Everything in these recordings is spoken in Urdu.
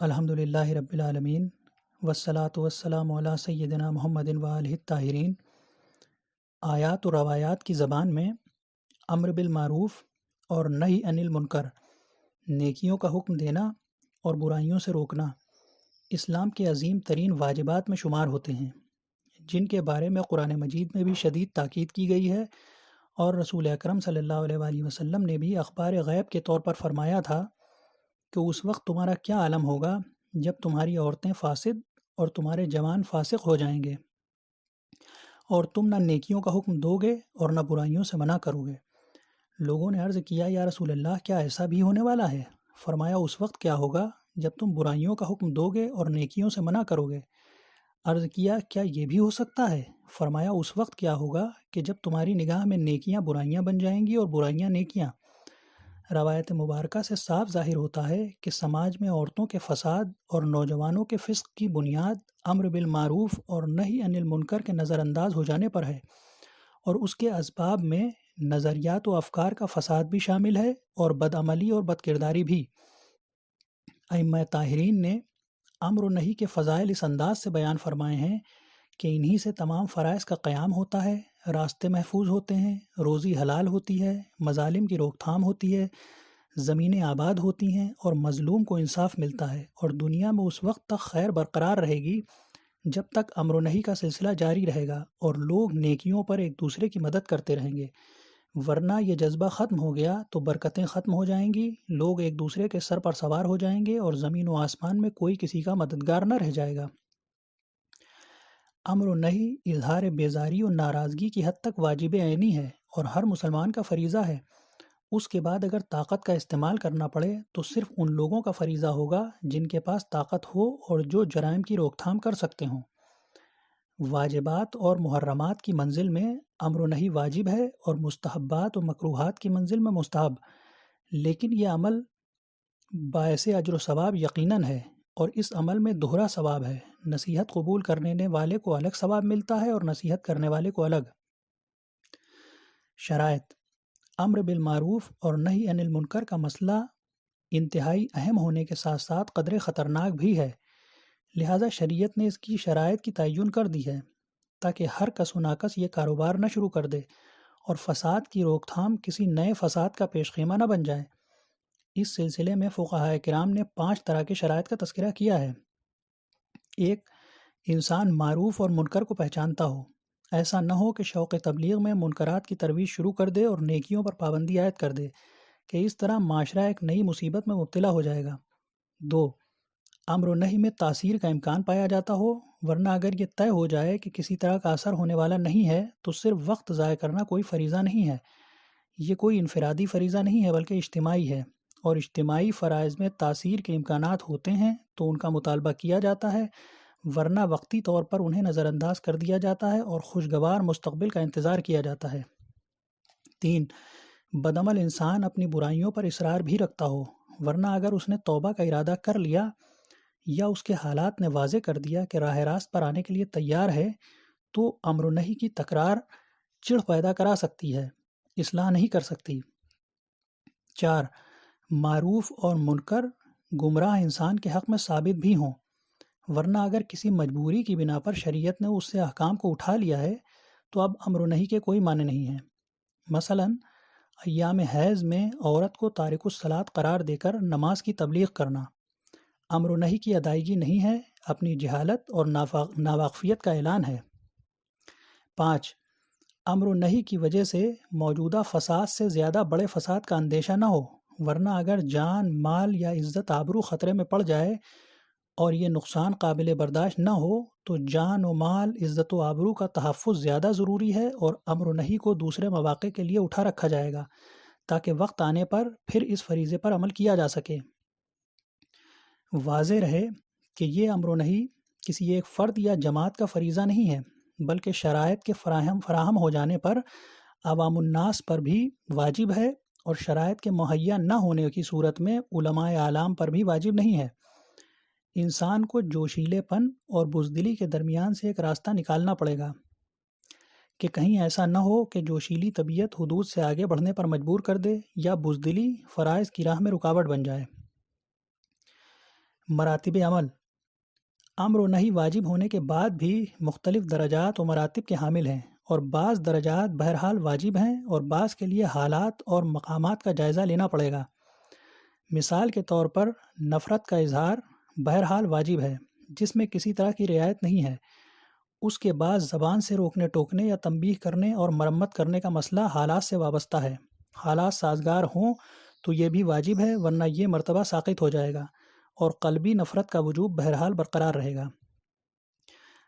الحمد للہ رب العالمین والصلاة والسلام علی سیدنا محمد وآلہ الطاہرین۔ آیات و روایات کی زبان میں امر بالمعروف اور نہی عن المنکر، نیکیوں کا حکم دینا اور برائیوں سے روکنا، اسلام کے عظیم ترین واجبات میں شمار ہوتے ہیں، جن کے بارے میں قرآن مجید میں بھی شدید تاکید کی گئی ہے، اور رسول اکرم صلی اللہ علیہ وآلہ وسلم نے بھی اخبار غیب کے طور پر فرمایا تھا کہ اس وقت تمہارا کیا عالم ہوگا جب تمہاری عورتیں فاسد اور تمہارے جوان فاسق ہو جائیں گے، اور تم نہ نیکیوں کا حکم دو گے اور نہ برائیوں سے منع کرو گے۔ لوگوں نے عرض کیا، یا رسول اللہ، کیا ایسا بھی ہونے والا ہے؟ فرمایا، اس وقت کیا ہوگا جب تم برائیوں کا حکم دو گے اور نیکیوں سے منع کرو گے۔ عرض کیا، کیا یہ بھی ہو سکتا ہے؟ فرمایا، اس وقت کیا ہوگا کہ جب تمہاری نگاہ میں نیکیاں برائیاں بن جائیں گی اور برائیاں نیکیاں۔ روایت مبارکہ سے صاف ظاہر ہوتا ہے کہ سماج میں عورتوں کے فساد اور نوجوانوں کے فسق کی بنیاد امر بالمعروف اور نہی عن المنکر کے نظر انداز ہو جانے پر ہے، اور اس کے اسباب میں نظریات و افکار کا فساد بھی شامل ہے اور بدعملی اور بدکرداری بھی۔ ائمہ طاہرین نے امر و نہی کے فضائل اس انداز سے بیان فرمائے ہیں کہ انہی سے تمام فرائض کا قیام ہوتا ہے، راستے محفوظ ہوتے ہیں، روزی حلال ہوتی ہے، مظالم کی روک تھام ہوتی ہے، زمینیں آباد ہوتی ہیں اور مظلوم کو انصاف ملتا ہے، اور دنیا میں اس وقت تک خیر برقرار رہے گی جب تک امر و نہی کا سلسلہ جاری رہے گا اور لوگ نیکیوں پر ایک دوسرے کی مدد کرتے رہیں گے، ورنہ یہ جذبہ ختم ہو گیا تو برکتیں ختم ہو جائیں گی، لوگ ایک دوسرے کے سر پر سوار ہو جائیں گے اور زمین و آسمان میں کوئی کسی کا مددگار نہ رہ جائے گا۔ امر و نہی اظہار بیزاری و ناراضگی کی حد تک واجب عینی ہے اور ہر مسلمان کا فریضہ ہے۔ اس کے بعد اگر طاقت کا استعمال کرنا پڑے تو صرف ان لوگوں کا فریضہ ہوگا جن کے پاس طاقت ہو اور جو جرائم کی روک تھام کر سکتے ہوں۔ واجبات اور محرمات کی منزل میں امر و نہی واجب ہے اور مستحبات و مکروہات کی منزل میں مستحب، لیکن یہ عمل باعث اجر و ثواب یقیناً ہے، اور اس عمل میں دوہرا ثواب ہے۔ نصیحت قبول کرنے والے کو الگ ثواب ملتا ہے اور نصیحت کرنے والے کو الگ۔ شرائط: امر بالمعروف اور نہی عن المنکر کا مسئلہ انتہائی اہم ہونے کے ساتھ ساتھ قدرے خطرناک بھی ہے، لہٰذا شریعت نے اس کی شرائط کی تعین کر دی ہے تاکہ ہر کس و ناکس یہ کاروبار نہ شروع کر دے اور فساد کی روک تھام کسی نئے فساد کا پیش خیمہ نہ بن جائے۔ اس سلسلے میں فقہائے کرام نے 5 طرح کے شرائط کا تذکرہ کیا ہے۔ 1. انسان معروف اور منکر کو پہچانتا ہو، ایسا نہ ہو کہ شوق تبلیغ میں منکرات کی ترویج شروع کر دے اور نیکیوں پر پابندی عائد کر دے کہ اس طرح معاشرہ ایک نئی مصیبت میں مبتلا ہو جائے گا۔ 2. امر و نہی میں تاثیر کا امکان پایا جاتا ہو، ورنہ اگر یہ طے ہو جائے کہ کسی طرح کا اثر ہونے والا نہیں ہے تو صرف وقت ضائع کرنا کوئی فریضہ نہیں ہے۔ یہ کوئی انفرادی فریضہ نہیں ہے بلکہ اجتماعی ہے، اور اجتماعی فرائض میں تاثیر کے امکانات ہوتے ہیں تو ان کا مطالبہ کیا جاتا ہے، ورنہ وقتی طور پر انہیں نظر انداز کر دیا جاتا ہے اور خوشگوار مستقبل کا انتظار کیا جاتا ہے۔ 3. بدعمل انسان اپنی برائیوں پر اصرار بھی رکھتا ہو، ورنہ اگر اس نے توبہ کا ارادہ کر لیا یا اس کے حالات نے واضح کر دیا کہ راہ راست پر آنے کے لیے تیار ہے تو امر و نہی کی تکرار چڑ پیدا کرا سکتی ہے، اصلاح نہیں کر سکتی۔ 4. معروف اور منکر گمراہ انسان کے حق میں ثابت بھی ہوں، ورنہ اگر کسی مجبوری کی بنا پر شریعت نے اس سے احکام کو اٹھا لیا ہے تو اب امر و نہی کے کوئی معنی نہیں ہے۔ مثلاً ایام حیض میں عورت کو تارک الصلاۃ قرار دے کر نماز کی تبلیغ کرنا امر و نہی کی ادائیگی نہیں ہے، اپنی جہالت اور ناواقفیت کا اعلان ہے۔ 5. امر و نہی کی وجہ سے موجودہ فساد سے زیادہ بڑے فساد کا اندیشہ نہ ہو، ورنہ اگر جان، مال یا عزت آبرو خطرے میں پڑ جائے اور یہ نقصان قابل برداشت نہ ہو تو جان و مال، عزت و آبرو کا تحفظ زیادہ ضروری ہے، اور امر و نہی کو دوسرے مواقع کے لیے اٹھا رکھا جائے گا تاکہ وقت آنے پر پھر اس فریضے پر عمل کیا جا سکے۔ واضح رہے کہ یہ امر و نہی کسی ایک فرد یا جماعت کا فریضہ نہیں ہے، بلکہ شرائط کے فراہم ہو جانے پر عوام الناس پر بھی واجب ہے، اور شرائط کے مہیا نہ ہونے کی صورت میں علماء اعلام پر بھی واجب نہیں ہے۔ انسان کو جوشیلے پن اور بزدلی کے درمیان سے ایک راستہ نکالنا پڑے گا کہ کہیں ایسا نہ ہو کہ جوشیلی طبیعت حدود سے آگے بڑھنے پر مجبور کر دے یا بزدلی فرائض کی راہ میں رکاوٹ بن جائے۔ مراتب عمل: امر و نہی واجب ہونے کے بعد بھی مختلف درجات و مراتب کے حامل ہیں، اور بعض درجات بہرحال واجب ہیں اور بعض کے لیے حالات اور مقامات کا جائزہ لینا پڑے گا۔ مثال کے طور پر نفرت کا اظہار بہرحال واجب ہے، جس میں کسی طرح کی رعایت نہیں ہے۔ اس کے بعد زبان سے روکنے ٹوکنے یا تنبیہ کرنے اور مرمت کرنے کا مسئلہ حالات سے وابستہ ہے۔ حالات سازگار ہوں تو یہ بھی واجب ہے، ورنہ یہ مرتبہ ساقط ہو جائے گا، اور قلبی نفرت کا وجوب بہرحال برقرار رہے گا۔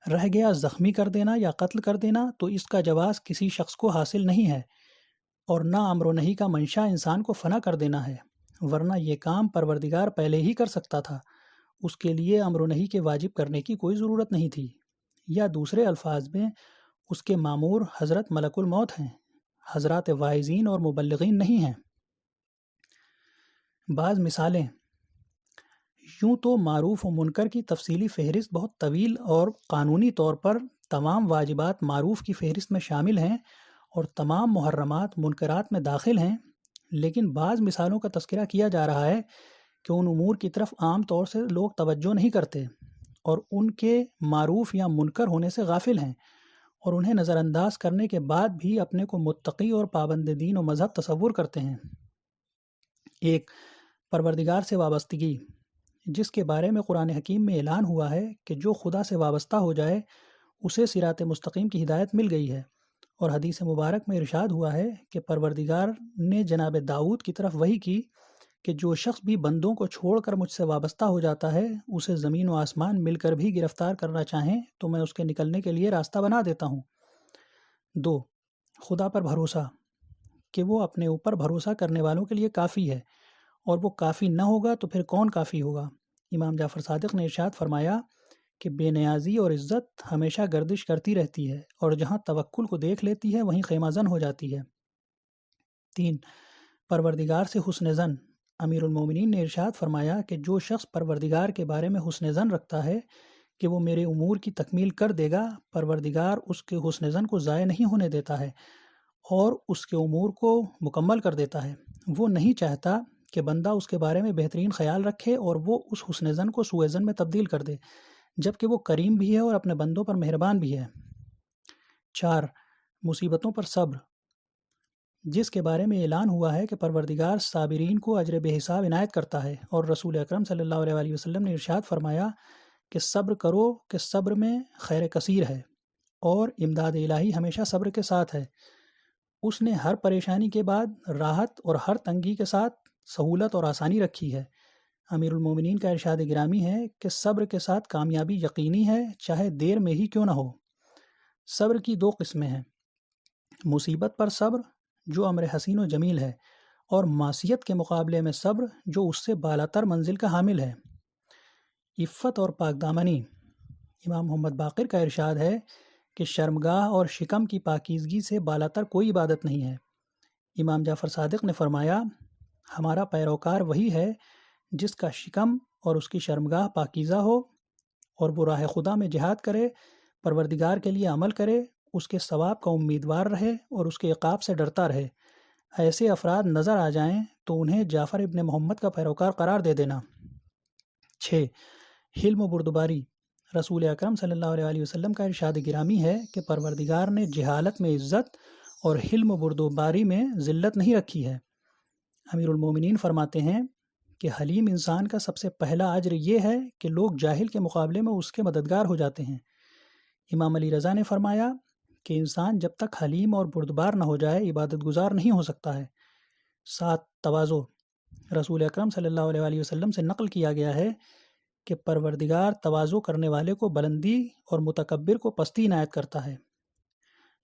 رہ گیا زخمی کر دینا یا قتل کر دینا، تو اس کا جواز کسی شخص کو حاصل نہیں ہے، اور نہ امر و نہی کا منشا انسان کو فنا کر دینا ہے، ورنہ یہ کام پروردگار پہلے ہی کر سکتا تھا، اس کے لیے امر و نہی کے واجب کرنے کی کوئی ضرورت نہیں تھی۔ یا دوسرے الفاظ میں اس کے مامور حضرت ملک الموت ہیں، حضرات واعظین اور مبلغین نہیں ہیں۔ بعض مثالیں: یوں تو معروف و منکر کی تفصیلی فہرست بہت طویل اور قانونی طور پر تمام واجبات معروف کی فہرست میں شامل ہیں اور تمام محرمات منکرات میں داخل ہیں، لیکن بعض مثالوں کا تذکرہ کیا جا رہا ہے کہ ان امور کی طرف عام طور سے لوگ توجہ نہیں کرتے اور ان کے معروف یا منکر ہونے سے غافل ہیں، اور انہیں نظر انداز کرنے کے بعد بھی اپنے کو متقی اور پابند دین و مذہب تصور کرتے ہیں۔ ایک، پروردگار سے وابستگی، جس کے بارے میں قرآن حکیم میں اعلان ہوا ہے کہ جو خدا سے وابستہ ہو جائے اسے صراط مستقیم کی ہدایت مل گئی ہے، اور حدیث مبارک میں ارشاد ہوا ہے کہ پروردگار نے جناب داؤد کی طرف وحی کی کہ جو شخص بھی بندوں کو چھوڑ کر مجھ سے وابستہ ہو جاتا ہے، اسے زمین و آسمان مل کر بھی گرفتار کرنا چاہیں تو میں اس کے نکلنے کے لیے راستہ بنا دیتا ہوں۔ دو، خدا پر بھروسہ، کہ وہ اپنے اوپر بھروسہ کرنے والوں کے لیے کافی ہے، اور وہ کافی نہ ہوگا تو پھر کون کافی ہوگا؟ امام جعفر صادق نے ارشاد فرمایا کہ بے نیازی اور عزت ہمیشہ گردش کرتی رہتی ہے، اور جہاں توکل کو دیکھ لیتی ہے وہیں خیمہ زن ہو جاتی ہے۔ تین، پروردگار سے حسن زن، امیر المومنین نے ارشاد فرمایا کہ جو شخص پروردگار کے بارے میں حسن زن رکھتا ہے کہ وہ میرے امور کی تکمیل کر دے گا، پروردگار اس کے حسن زن کو ضائع نہیں ہونے دیتا ہے اور اس کے امور کو مکمل کر دیتا ہے۔ وہ نہیں چاہتا کہ بندہ اس کے بارے میں بہترین خیال رکھے اور وہ اس حسن زن کو سوء زن میں تبدیل کر دے، جبکہ وہ کریم بھی ہے اور اپنے بندوں پر مہربان بھی ہے۔ چار، مصیبتوں پر صبر، جس کے بارے میں اعلان ہوا ہے کہ پروردگار صابرین کو اجر بے حساب عنایت کرتا ہے، اور رسول اکرم صلی اللہ علیہ وآلہ وسلم نے ارشاد فرمایا کہ صبر کرو کہ صبر میں خیر کثیر ہے، اور امداد الہی ہمیشہ صبر کے ساتھ ہے۔ اس نے ہر پریشانی کے بعد راحت اور ہر تنگی کے ساتھ سہولت اور آسانی رکھی ہے۔ امیر المومنین کا ارشاد گرامی ہے کہ صبر کے ساتھ کامیابی یقینی ہے، چاہے دیر میں ہی کیوں نہ ہو۔ صبر کی دو قسمیں ہیں: مصیبت پر صبر جو امر حسین و جمیل ہے، اور معصیت کے مقابلے میں صبر جو اس سے بالاتر منزل کا حامل ہے۔ عفت اور پاک دامنی، امام محمد باقر کا ارشاد ہے کہ شرمگاہ اور شکم کی پاکیزگی سے بالاتر کوئی عبادت نہیں ہے۔ امام جعفر صادق نے فرمایا، ہمارا پیروکار وہی ہے جس کا شکم اور اس کی شرمگاہ پاکیزہ ہو، اور وہ راہ خدا میں جہاد کرے، پروردگار کے لیے عمل کرے، اس کے ثواب کا امیدوار رہے اور اس کے عقاب سے ڈرتا رہے۔ ایسے افراد نظر آ جائیں تو انہیں جعفر ابن محمد کا پیروکار قرار دے دینا۔ 6، حلم و بردباری، رسول اکرم صلی اللہ علیہ وآلہ وسلم کا ارشاد گرامی ہے کہ پروردگار نے جہالت میں عزت اور حلم و بردباری میں ذلت نہیں رکھی ہے۔ امیر المومنین فرماتے ہیں کہ حلیم انسان کا سب سے پہلا اجر یہ ہے کہ لوگ جاہل کے مقابلے میں اس کے مددگار ہو جاتے ہیں۔ امام علی رضا نے فرمایا کہ انسان جب تک حلیم اور بردبار نہ ہو جائے عبادت گزار نہیں ہو سکتا ہے۔ 7، تواضع، رسول اکرم صلی اللہ علیہ وآلہ وسلم سے نقل کیا گیا ہے کہ پروردگار تواضع کرنے والے کو بلندی اور متکبر کو پستی عنایت کرتا ہے۔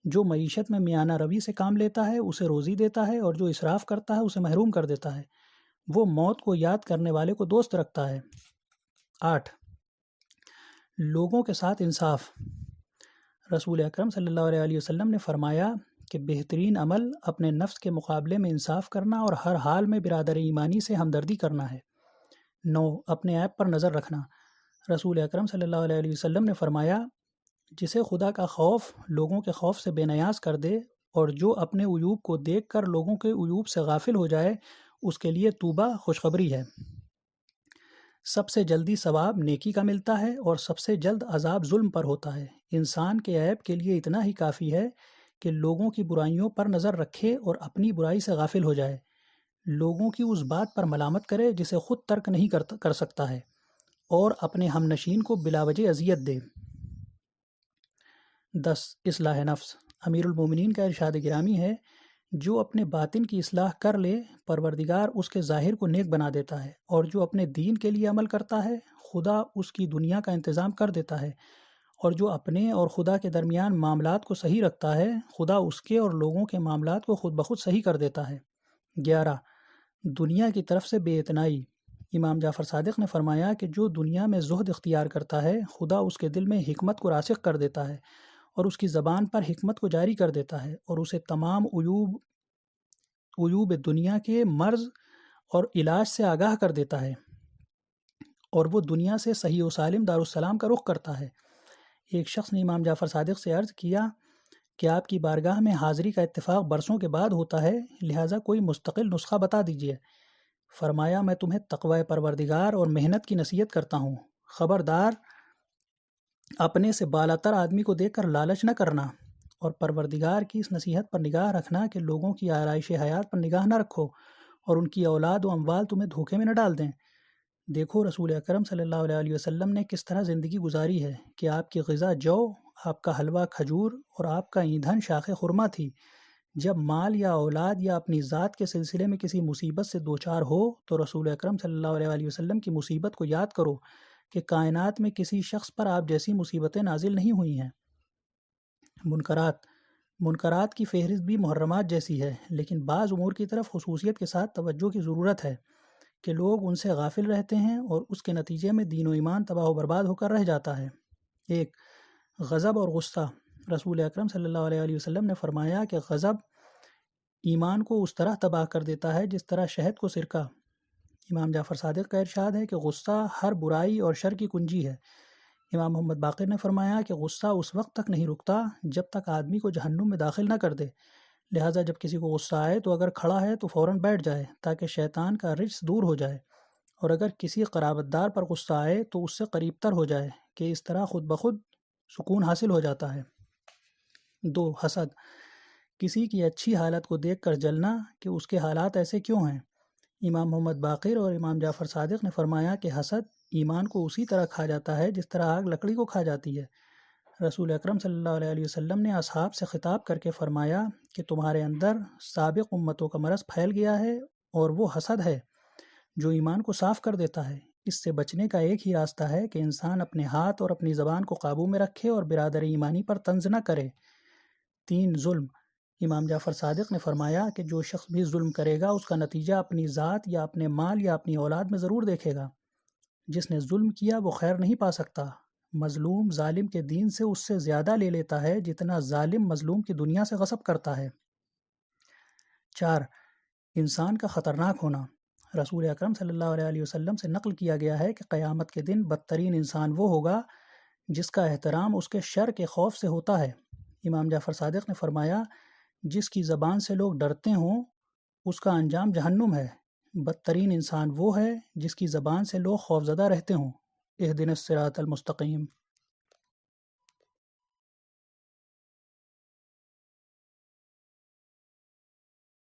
جو معیشت میں میانہ روی سے کام لیتا ہے اسے روزی دیتا ہے، اور جو اسراف کرتا ہے اسے محروم کر دیتا ہے۔ وہ موت کو یاد کرنے والے کو دوست رکھتا ہے۔ 8، لوگوں کے ساتھ انصاف، رسول اکرم صلی اللہ علیہ وآلہ وسلم نے فرمایا کہ بہترین عمل اپنے نفس کے مقابلے میں انصاف کرنا اور ہر حال میں برادر ایمانی سے ہمدردی کرنا ہے۔ 9، اپنے عیب پر نظر رکھنا، رسول اکرم صلی اللہ علیہ وآلہ وسلم نے فرمایا جسے خدا کا خوف لوگوں کے خوف سے بے نیاز کر دے، اور جو اپنے عیوب کو دیکھ کر لوگوں کے عیوب سے غافل ہو جائے، اس کے لیے توبہ خوشخبری ہے۔ سب سے جلدی ثواب نیکی کا ملتا ہے اور سب سے جلد عذاب ظلم پر ہوتا ہے۔ انسان کے عیب کے لیے اتنا ہی کافی ہے کہ لوگوں کی برائیوں پر نظر رکھے اور اپنی برائی سے غافل ہو جائے، لوگوں کی اس بات پر ملامت کرے جسے خود ترک نہیں کر سکتا ہے، اور اپنے ہم نشین کو بلا وجہ اذیت دے۔ 10. اصلاح نفس۔ امیر المومنین کا ارشاد گرامی ہے، جو اپنے باطن کی اصلاح کر لے، پروردگار اس کے ظاہر کو نیک بنا دیتا ہے، اور جو اپنے دین کے لیے عمل کرتا ہے، خدا اس کی دنیا کا انتظام کر دیتا ہے، اور جو اپنے اور خدا کے درمیان معاملات کو صحیح رکھتا ہے، خدا اس کے اور لوگوں کے معاملات کو خود بخود صحیح کر دیتا ہے۔ 11. دنیا کی طرف سے بے اعتنائی۔ امام جعفر صادق نے فرمایا کہ جو دنیا میں زہد اختیار کرتا ہے، خدا اس کے دل میں حکمت کو راسخ کر دیتا ہے، اور اس کی زبان پر حکمت کو جاری کر دیتا ہے، اور اسے تمام عیوب دنیا کے مرض اور علاج سے آگاہ کر دیتا ہے، اور وہ دنیا سے صحیح و سالم دارالسلام کا رخ کرتا ہے۔ ایک شخص نے امام جعفر صادق سے عرض کیا کہ آپ کی بارگاہ میں حاضری کا اتفاق برسوں کے بعد ہوتا ہے، لہٰذا کوئی مستقل نسخہ بتا دیجیے۔ فرمایا، میں تمہیں تقوی پروردگار اور محنت کی نصیحت کرتا ہوں۔ خبردار، اپنے سے بالاتر آدمی کو دیکھ کر لالچ نہ کرنا، اور پروردگار کی اس نصیحت پر نگاہ رکھنا کہ لوگوں کی آرائش حیات پر نگاہ نہ رکھو، اور ان کی اولاد و اموال تمہیں دھوکے میں نہ ڈال دیں۔ دیکھو رسول اکرم صلی اللہ علیہ وسلم نے کس طرح زندگی گزاری ہے کہ آپ کی غذا جو، آپ کا حلوہ کھجور، اور آپ کا ایندھن شاخ خرما تھی۔ جب مال یا اولاد یا اپنی ذات کے سلسلے میں کسی مصیبت سے دوچار ہو تو رسول اکرم صلی اللہ علیہ وسلم کی مصیبت کو یاد کرو کہ کائنات میں کسی شخص پر آپ جیسی مصیبتیں نازل نہیں ہوئی ہیں۔ منکرات کی فہرست بھی محرمات جیسی ہے، لیکن بعض امور کی طرف خصوصیت کے ساتھ توجہ کی ضرورت ہے کہ لوگ ان سے غافل رہتے ہیں، اور اس کے نتیجے میں دین و ایمان تباہ و برباد ہو کر رہ جاتا ہے۔ 1. غضب اور غصہ۔ رسول اکرم صلی اللہ علیہ وسلم نے فرمایا کہ غضب ایمان کو اس طرح تباہ کر دیتا ہے جس طرح شہد کو سرکہ۔ امام جعفر صادق کا ارشاد ہے کہ غصہ ہر برائی اور شر کی کنجی ہے۔ امام محمد باقر نے فرمایا کہ غصہ اس وقت تک نہیں رکتا جب تک آدمی کو جہنم میں داخل نہ کر دے، لہٰذا جب کسی کو غصہ آئے تو اگر کھڑا ہے تو فوراً بیٹھ جائے تاکہ شیطان کا رجس دور ہو جائے، اور اگر کسی قرابت دار پر غصہ آئے تو اس سے قریب تر ہو جائے کہ اس طرح خود بخود سکون حاصل ہو جاتا ہے۔ 2. حسد۔ کسی کی اچھی حالت کو دیکھ کر جلنا کہ اس کے حالات ایسے کیوں ہیں۔ امام محمد باقر اور امام جعفر صادق نے فرمایا کہ حسد ایمان کو اسی طرح کھا جاتا ہے جس طرح آگ لکڑی کو کھا جاتی ہے۔ رسول اکرم صلی اللہ علیہ وسلم نے اصحاب سے خطاب کر کے فرمایا کہ تمہارے اندر سابق امتوں کا مرض پھیل گیا ہے، اور وہ حسد ہے جو ایمان کو صاف کر دیتا ہے۔ اس سے بچنے کا ایک ہی راستہ ہے کہ انسان اپنے ہاتھ اور اپنی زبان کو قابو میں رکھے اور برادر ایمانی پر طنز نہ کرے۔ 3. ظلم۔ امام جعفر صادق نے فرمایا کہ جو شخص بھی ظلم کرے گا اس کا نتیجہ اپنی ذات یا اپنے مال یا اپنی اولاد میں ضرور دیکھے گا۔ جس نے ظلم کیا وہ خیر نہیں پا سکتا۔ مظلوم ظالم کے دین سے اس سے زیادہ لے لیتا ہے جتنا ظالم مظلوم کی دنیا سے غصب کرتا ہے۔ 4. انسان کا خطرناک ہونا۔ رسول اکرم صلی اللہ علیہ وسلم سے نقل کیا گیا ہے کہ قیامت کے دن بدترین انسان وہ ہوگا جس کا احترام اس کے شر کے خوف سے ہوتا ہے۔ امام جعفر صادق نے فرمایا، جس کی زبان سے لوگ ڈرتے ہوں اس کا انجام جہنم ہے۔ بدترین انسان وہ ہے جس کی زبان سے لوگ خوفزدہ رہتے ہوں۔ اہدنا الصراط المستقیم۔